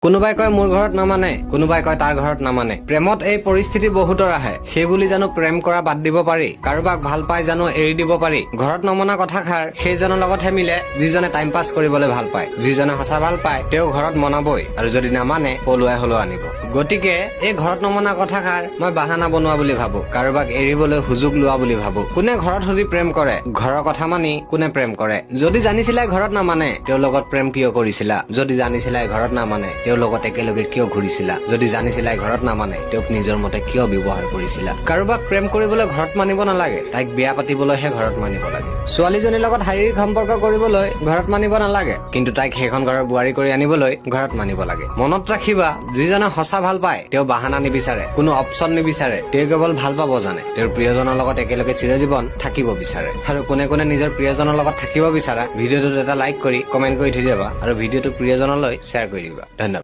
কোনোবাই কয় মোৰ ঘৰত নামানে, কোনোবাই কয় তাৰ ঘৰত নামানে। প্ৰেমত এই পৰিস্থিতি বহুতৰ আহে। সেই বুলি জানো প্ৰেম কৰা বাদ দিব পাৰি? কাৰোবাক ভাল পাই জানো এৰি দিব পাৰি? ঘৰত নমনা কথাষাৰ সেইজনৰ লগতহে মিলে যিজনে টাইম পাছ কৰিবলৈ ভাল পায়। যিজনে সঁচা ভাল পায় তেওঁ ঘৰত মনাবই, আৰু যদি নামানে পলুৱাই হলেও আনিব। গতিকে এই ঘৰত নমনা কথাষাৰ মই বাহানা বনোৱা বুলি ভাবো, কাৰোবাক এৰিবলৈ সুযোগ লোৱা বুলি ভাবো। কোনে ঘৰত সুধি প্ৰেম কৰে? ঘৰৰ কথা মানি কোনে প্ৰেম কৰে? যদি জানিছিলাই ঘৰত নামানে তেওঁৰ লগত প্ৰেম কিয় কৰিছিলা? যদি জানিছিলাই ঘৰত নামানে তেওঁৰ লগত একেলগে কিয় ঘূৰিছিলা? যদি জানিছিলাই ঘৰত নামানে তেওঁক নিজৰ মতে কিয় ব্যৱহাৰ কৰিছিলা? কাৰোবাক প্ৰেম কৰিবলৈ ঘৰত মানিব নালাগে, তাইক বিয়া পাতিবলৈহে ঘৰত মানিব লাগে। ছোৱালীজনীৰ লগত শাৰীৰিক সম্পৰ্ক কৰিবলৈ ঘৰত মানিব নালাগে, কিন্তু তাইক সেইখন ঘৰৰ বোৱাৰী কৰি আনিবলৈ ঘৰত মানিব লাগে। মনত ৰাখিবা, যিজনে সঁচা ভাল পায় তেওঁ বাহানা নিবিচাৰে, কোনো অপচন নিবিচাৰে। তেওঁ কেৱল ভাল পাব জানে, তেওঁৰ প্ৰিয়জনৰ লগত একেলগে চিৰজীৱন থাকিব বিচাৰে। আৰু কোনে কোনে নিজৰ প্ৰিয়জনৰ লগত থাকিব বিচাৰা ভিডিঅ'টোত এটা লাইক কৰি কমেন্ট কৰি থৈ যাবা, আৰু ভিডিঅ'টো প্ৰিয়জনলৈ শ্বেয়াৰ কৰি দিবা। ধন্যবাদ।